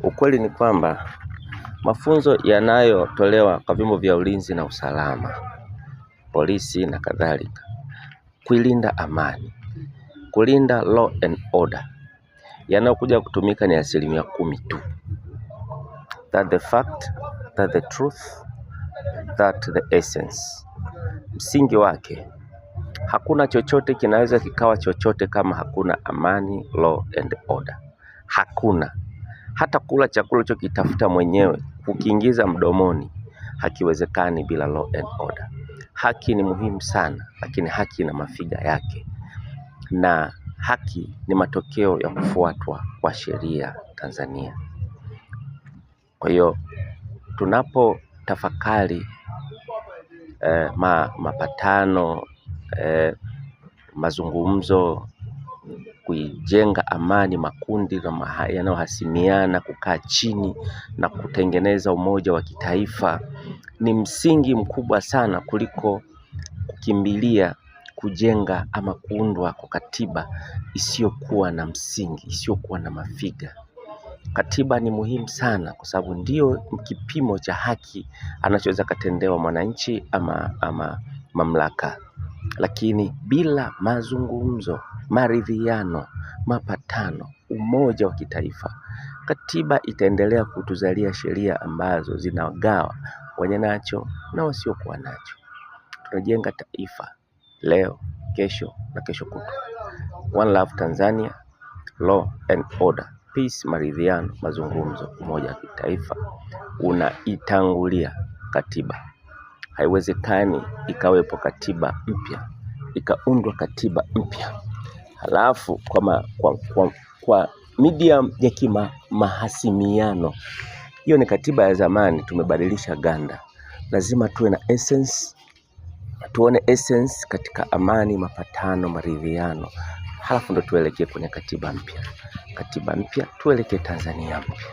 Ukweli ni kwamba mafunzo yanayotolewa kwa vyombo vya ulinzi na usalama, polisi na kadhalika, kuilinda amani, kulinda law and order, yanayokuja kutumika ni 10% tu. That the fact, that the truth, that the essence. Msingi wake, hakuna chochote kinaweza kikawa chochote kama hakuna amani, law and order. Hakuna. Hata kula chakula chokitafuta mwenyewe kukiingiza mdomoni hakiwezekani bila law and order. Haki ni muhimu sana, lakini haki ina mafiga yake, na haki ni matokeo ya kufuatwa kwa sheria Tanzania. Kwa hiyo tunapo tafakari mapatano, mazungumzo, kuijenga amani, makundi yanayohasimiana kukaa chini na kutengeneza umoja wa kitaifa, ni msingi mkubwa sana kuliko kukimbilia kujenga ama kuundwa kwa katiba isiyokuwa na msingi, isiyokuwa na mafiga. Katiba ni muhimu sana kwa sababu ndio kipimo cha haki anachoweza katendewa mwananchi ama mamlaka. Lakini bila mazungumzo, maridhiano, mapatano, umoja wa kitaifa, katiba itaendelea kutuzalia sheria ambazo zinagawa wenye nacho na wasiokuwa nacho. Tunajenga taifa leo, kesho na kesho kutwa. One Love Tanzania, law and order, peace, maridhiano, mazungumzo, umoja wa kitaifa unaitangulia katiba. Haiwezekani ikawepo katiba mpya, ikaundwa katiba mpya, halafu kwa medium ya mahasimiano, hiyo ni katiba ya zamani, tumebadilisha ganda. Lazima tuwe na essence, tuone essence katika amani, mapatano, maridhiano, halafu ndo tuelekee kwenye katiba mpya. Katiba mpya, tuelekee Tanzania mpya.